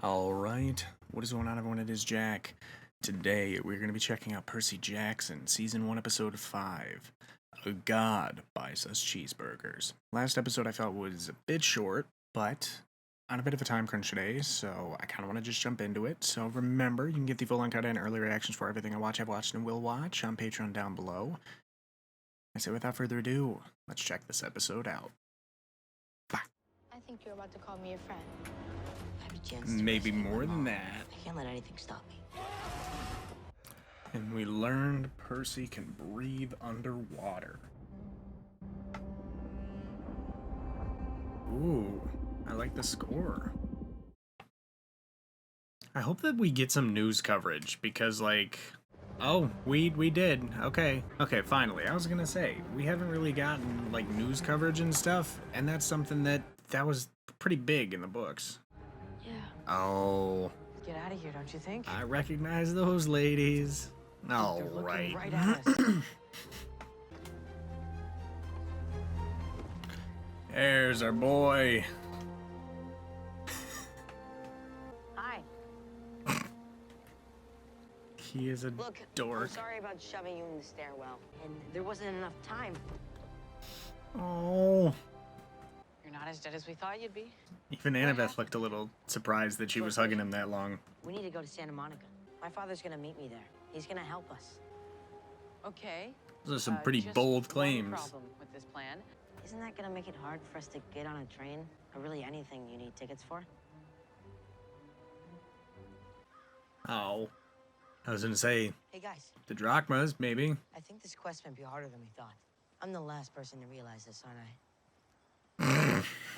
Alright, what is going on, everyone? It is Jack. Today, we're going to be checking out Percy Jackson, Season 1, Episode 5. A God Buys Us Cheeseburgers. Last episode I felt was a bit short, but on a bit of a time crunch today, so I kind of want to just jump into it. So remember, you can get the full uncut and early reactions for everything I watch, have watched, and will watch on Patreon down below. I say without further ado, let's check this episode out. I think you're about to call me a friend. Maybe more than that. I can't let anything stop me. And we learned Percy can breathe underwater. Ooh, I like the score. I hope that we get some news coverage because, like, oh, we did. Okay, finally. I was gonna say, we haven't really gotten, like, news coverage and stuff, and that's something that was pretty big in the books. Yeah. Oh. Get out of here, don't you think? I recognize those ladies. All They're looking right. right at us. There's our boy. Hi. He is a Look, dork. I'm sorry about shoving you in the stairwell. And there wasn't enough time. Oh. You're not as dead as we thought you'd be. Even Annabeth looked a little surprised that she was hugging him that long. We need to go to Santa Monica. My father's gonna meet me there. He's gonna help us. Okay. Those are some pretty just bold one claims. problem with this plan. Isn't that gonna make it hard for us to get on a train? Or really anything you need tickets for? Oh. I was gonna say, Hey guys, the drachmas, maybe. I think this quest might be harder than we thought. I'm the last person to realize this, aren't I?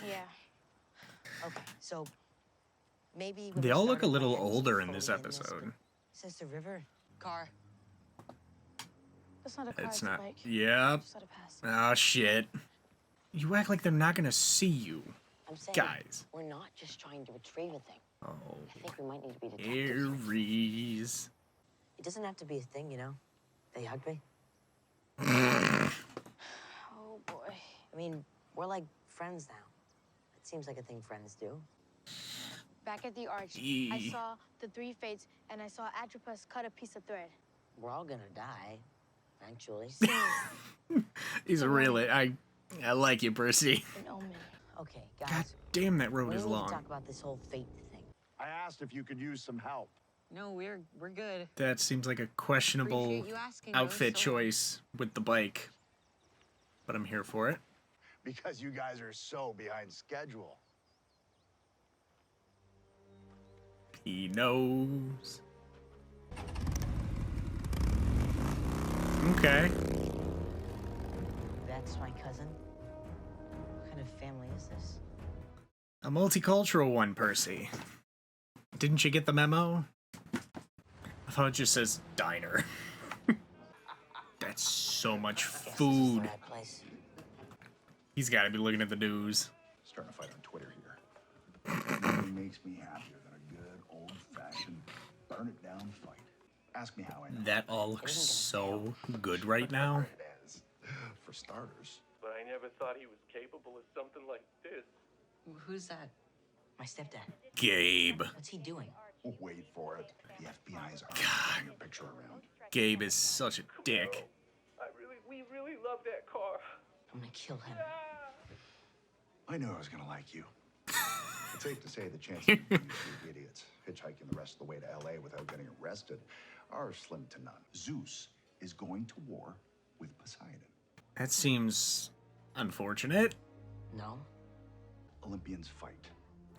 Yeah. Okay, so maybe when They we all look start a little our plans older in before this we get this, episode. but Since the river, Car. That's not a car, It's it's a not. bike. Yep. Just let it pass. Oh, shit. You act like they're not gonna see you. I'm saying Guys. we're not just trying to retrieve a thing. Oh. I think we might need to be detectives. Aries. It doesn't have to be a thing, you know? They hugged me. Oh boy. I mean, we're like friends now. It seems like a thing friends do. Back at the arch, I Yee. saw the three fates and I saw Atropus cut a piece of thread. We're all gonna die, eventually. He's a really. I like you, Percy. An omen. Okay, God guys. damn, that road We is need to long. talk about this whole fate thing. I asked if you could use some help. No, we're good. That seems like a questionable Appreciate you asking, outfit Rose, so- choice with the bike. But I'm here for it. Because you guys are so behind schedule. He knows. Okay. That's my cousin. What kind of family is this? A multicultural one, Percy. Didn't you get the memo? I thought it just says diner. That's so much Guess this is the food. right place. He's got to be looking at the news. Starting to fight on Twitter here. Nothing makes me happier than a good old-fashioned burn-it-down fight. Ask me how I know. That all looks so good right now. It is, for starters. But I never thought he was capable of something like this. Who's that? My stepdad. Gabe. What's he doing? Wait for it. The FBI is already your picture around. Gabe is such a dick. We really love that car. I'm gonna kill him. I knew I was gonna like you. It's safe to say the chances of you two idiots hitchhiking the rest of the way to LA without getting arrested are slim to none. Zeus is going to war with Poseidon. That seems unfortunate. No? Olympians fight.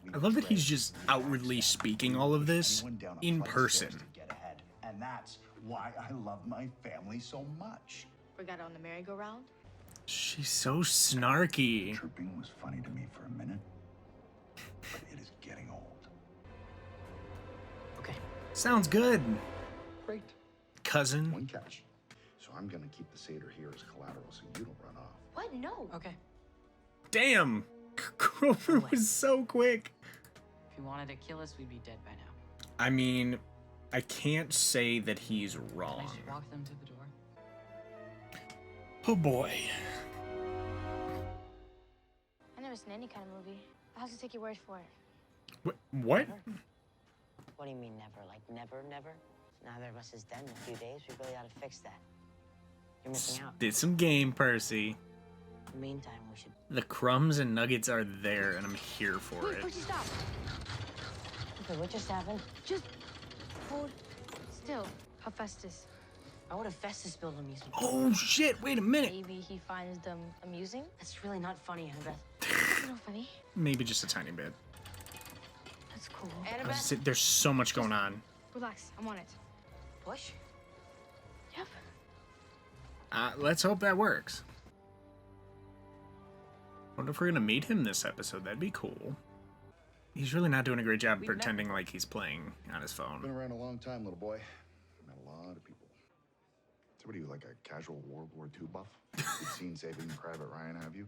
We I love that he's trade. just outwardly speaking all of this Anyone down a in flight of person. stairs to get ahead. And that's why I love my family so much. Forgot on the merry-go-round? She's so snarky. Chirping was funny to me for a minute, but it is getting old. Okay. Sounds good, Great. cousin. One catch. So I'm gonna keep the satyr here as collateral so you don't run off. What? No. Okay. Damn. Grover was so quick. If you wanted to kill us, we'd be dead by now. I mean, I can't say that he's Can I wrong. just walk them to the door? Oh boy. I never seen any kind of movie. I have to take your word for it. What? What do you mean never? Like never, never? Neither of us is dead in a few days. We really ought to fix that. You're missing out. Did some game, Percy. In the meantime, we should... The crumbs and nuggets are there, and I'm here for Wait, it. Percy, stop. Okay, what just happened? Just hold still. Hephaestus. Why would Hephaestus build an amusement? Oh shit! Wait a minute. Maybe he finds them amusing. That's really not funny, Annabeth. It's not funny. Maybe just a tiny bit. That's cool. Annabeth? There's so much going on. Relax, I'm on it. Push? Yep. Let's hope that works. Wonder if we're gonna meet him this episode. That'd be cool. He's really not doing a great job pretending like he's playing on his Been phone. around a long time, little boy. Met a lot of people. So what are you, like a casual World War II buff? You've seen Saving Private Ryan, have you?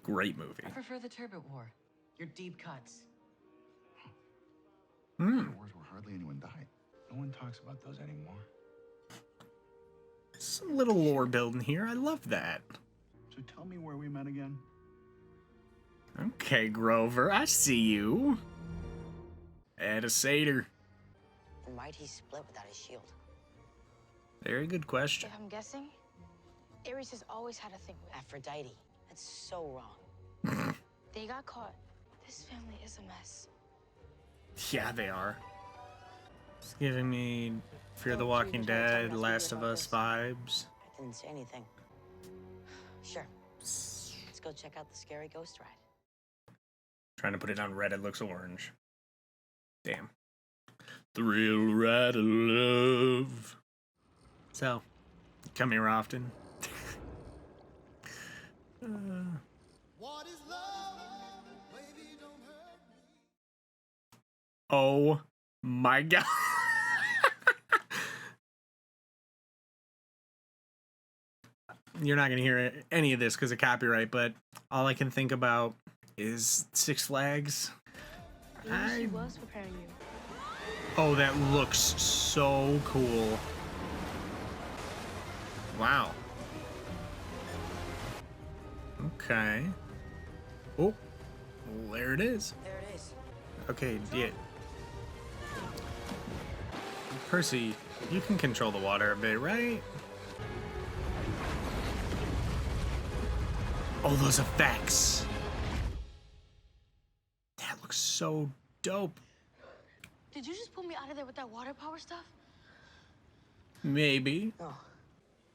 Great movie. I prefer the Turbot War. Your deep cuts. Hmm. Wars where hardly anyone died. No one talks about those anymore. Some little lore building here. I love that. So tell me where we met again. Okay, Grover, I see you. At a satyr. Then why'd he split without his shield? Very good question. If I'm guessing, Ares has always had a thing with. Aphrodite. That's so wrong. They got caught. This family is a mess. Yeah, they are. It's giving me Fear the Oh, Walking gee, there's no time Dead, to Last speak of about Us this. vibes. I didn't say anything. Sure. Let's go check out the scary ghost ride. Trying to put it on red, it looks orange. Damn. Thrill ride of love. So, come here often. What is love? Baby, don't hurt me. Oh my god. You're not going to hear any of this because of copyright, but all I can think about is Six Flags. Maybe she was preparing you. Oh, that looks so cool. Wow. Okay. Oh, there it is. There it is. Okay, yeah. Percy, you can control the water a bit, right? Oh, those effects. That looks so dope. Did you just pull me out of there with that water power stuff? Maybe. No.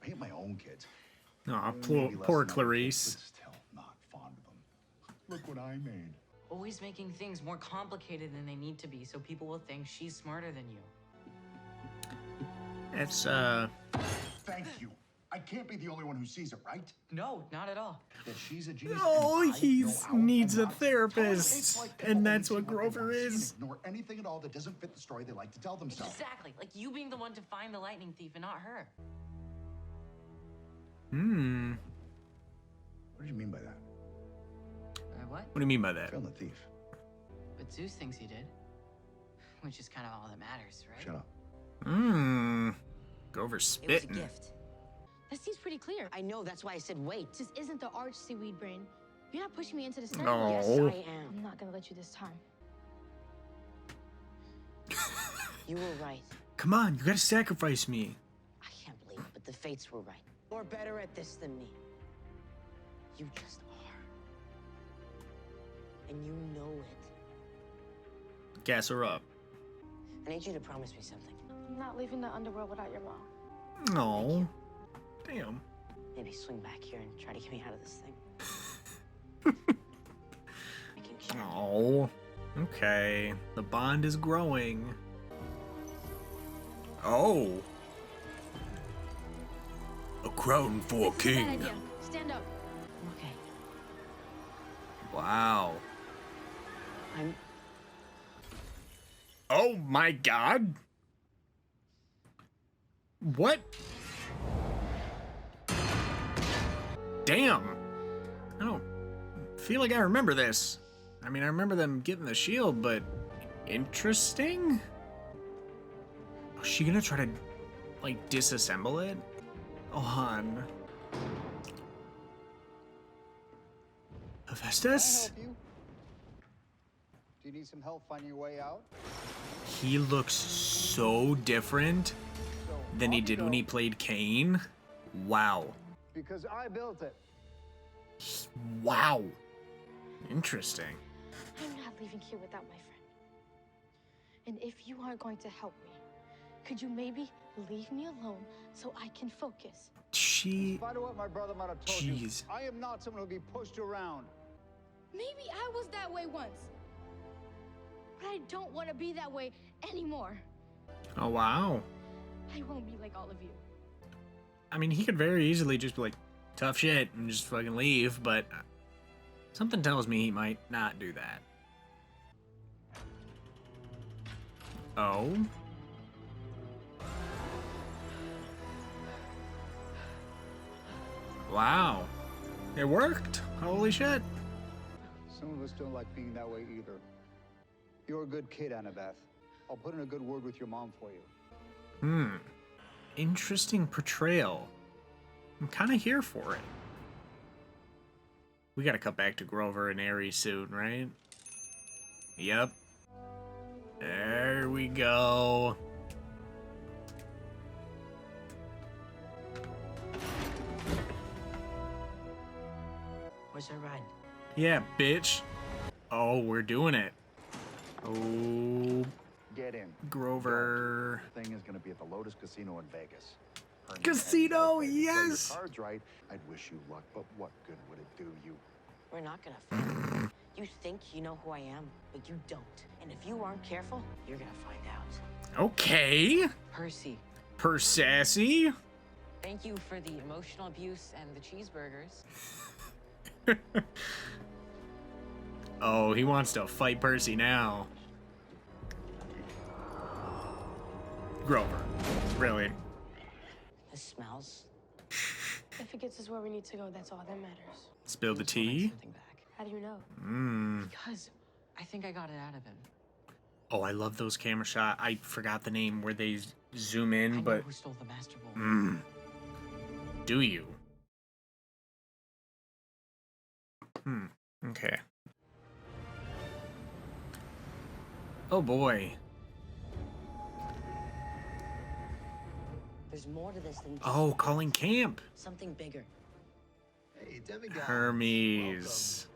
I hate my own kids. Aw, Maybe less poor than other kids, Clarice. but still not fond of them. Look what I made. Always making things more complicated than they need to be so people will think she's smarter than you. It's, Thank you. I can't be the only one who sees it, right? No, not at all. That she's a genius. Oh, and I he know how needs I'm a not. therapist, It's like and people that's only what see they Grover wanna see and is. Ignore anything at all that doesn't fit the story they like to tell themselves. Exactly. Like you being the one to find the lightning thief and not her. Hmm. What did you mean by that? What? What do you mean by that? Found the thief. But Zeus thinks he did. Which is kind of all that matters, right? Shut up. Hmm. Grover It was a spitting. gift. That seems pretty clear. I know, that's why I said wait. This isn't the arch seaweed brain. You're not pushing me into the snare. No. Yes, Oh. I am. I'm not gonna let you this time. You were right. Come on, you gotta sacrifice me. I can't believe it, but the fates were right. You're better at this than me. You just are. And you know it. Gas her up. I need you to promise me something. I'm not leaving the underworld without your mom. No. Damn. Maybe swing back here and try to get me out of this thing. Making sure. Oh. Okay. The bond is growing. Oh. A crown for a This is a bad king. idea. Stand up. Okay. Wow. I'm. Oh my god. What? Damn. I don't feel like I remember this. I mean, I remember them getting the shield, but interesting? Oh, is she gonna try to, like, disassemble it? Oh, hon. Can I Hephaestus? help you? you need some help finding your way out? He looks so different So, than he off you did when go, he played Kane. Wow. Because I built it. Wow. Interesting. I'm not leaving here without my friend. And if you aren't going to help me, could you maybe leave me alone so I can focus? In She... spite of what my brother might have told Jeez. you, I am not someone who'll be pushed around. Maybe I was that way once. But I don't want to be that way anymore. Oh, wow. I won't be like all of you. I mean, he could very easily just be like, tough shit, and just fucking leave, but something tells me he might not do that. Oh? Wow. It worked. Holy shit. Some of us don't like being that way either. You're a good kid, Annabeth. I'll put in a good word with your mom for you. Interesting portrayal. I'm kind of here for it. We gotta cut back to Grover and Aries soon, right? Yep. There we go. Where's our ride? Yeah, bitch. Oh, we're doing it. Oh, Get in. Grover. The thing is going to be at the Lotus Casino in Vegas. Earning Casino, $10,000. If you play your yes! cards right, I'd wish you luck, but what good would it do you? We're not gonna fight. You think you know who I am, but you don't. And if you aren't careful, you're gonna find out. Okay. Percy, Persassy. thank you for the emotional abuse and the cheeseburgers. Oh, he wants to fight Percy now. Grover. Really? This smells. If it gets us where we need to go, that's all that matters. Spill the Let's go bring tea? something back. How do you know? Because I think I got it out of him. Oh, I love those camera shots. I forgot the name where they zoom I in, know but who stole the Master Bowl. do you? Okay. Oh boy. There's more to this than just Oh, calling camp. something bigger. Hey, demigod. Hermes.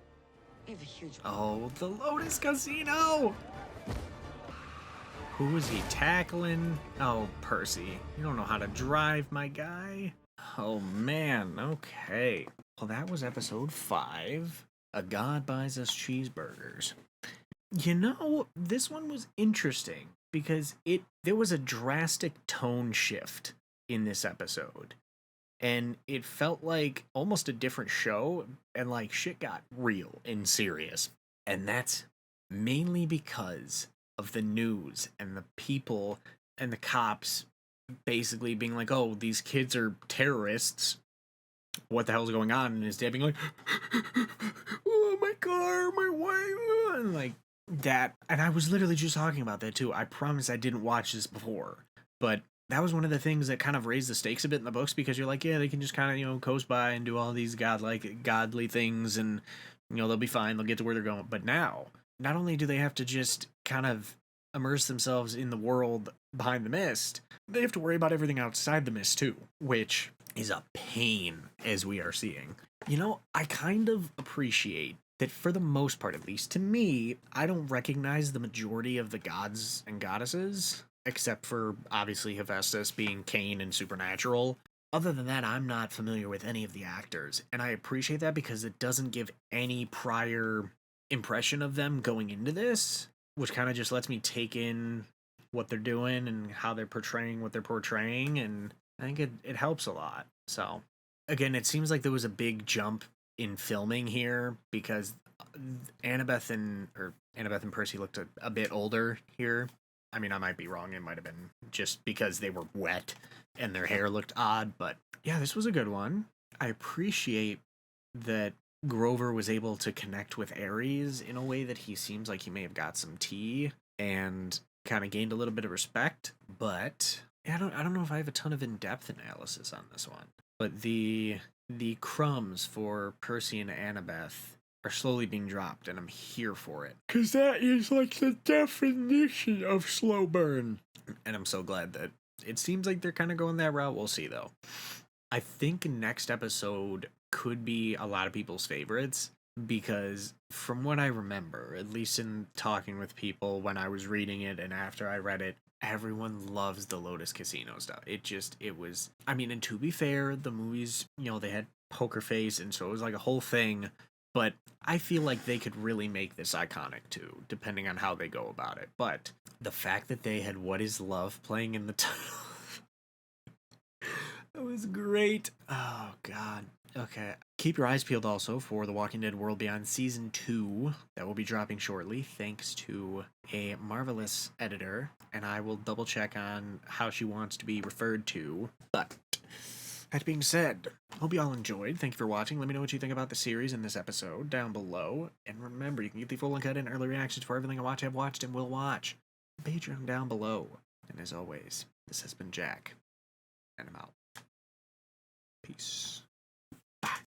We have a huge Oh, the Lotus Casino. Who is he tackling? Oh, Percy. You don't know how to drive, my guy. Oh, man. Okay. Well, that was episode 5. A God Buys Us Cheeseburgers. You know, this one was interesting because there was a drastic tone shift in this episode. And it felt like almost a different show, and like shit got real and serious. And that's mainly because of the news and the people and the cops basically being like, oh, these kids are terrorists. What the hell's going on? And his dad being like, oh, my car, my wife, and like that. And I was literally just talking about that too. I promise I didn't watch this before, but that was one of the things that kind of raised the stakes a bit in the books, because you're like, yeah, they can just kind of, you know, coast by and do all these godly things, and, you know, they'll be fine. They'll get to where they're going. But now, not only do they have to just kind of immerse themselves in the world behind the mist, they have to worry about everything outside the mist too, which is a pain, as we are seeing. You know, I kind of appreciate that for the most part, at least to me, I don't recognize the majority of the gods and goddesses, except for, obviously, Hephaestus being Cain and supernatural. Other than that, I'm not familiar with any of the actors, and I appreciate that because it doesn't give any prior impression of them going into this, which kind of just lets me take in what they're doing and how they're portraying what they're portraying, and I think it helps a lot. So, again, it seems like there was a big jump in filming here because Annabeth and Percy looked a bit older here. I mean, I might be wrong. It might have been just because they were wet and their hair looked odd. But yeah, this was a good one. I appreciate that Grover was able to connect with Aries in a way that he seems like he may have got some tea and kind of gained a little bit of respect. But I don't know if I have a ton of in-depth analysis on this one. But the crumbs for Percy and Annabeth are slowly being dropped, and I'm here for it. Because that is like the definition of slow burn. And I'm so glad that it seems like they're kind of going that route. We'll see, though. I think next episode could be a lot of people's favorites, because from what I remember, at least in talking with people when I was reading it and after I read it, everyone loves the Lotus Casino stuff. It was, I mean, and to be fair, the movies, they had Poker Face, and so it was like a whole thing, but I feel like they could really make this iconic too, depending on how they go about it. But the fact that they had What Is Love playing in the title, that was great. Oh, God. Okay. Keep your eyes peeled also for The Walking Dead World Beyond Season 2. That will be dropping shortly, thanks to a marvelous editor. And I will double check on how she wants to be referred to. But that being said, hope you all enjoyed. Thank you for watching. Let me know what you think about the series in this episode down below. And remember, you can get the full uncut and early reactions for everything I watch, have watched, and will watch. Patreon down below. And as always, this has been Jack. And I'm out. Peace.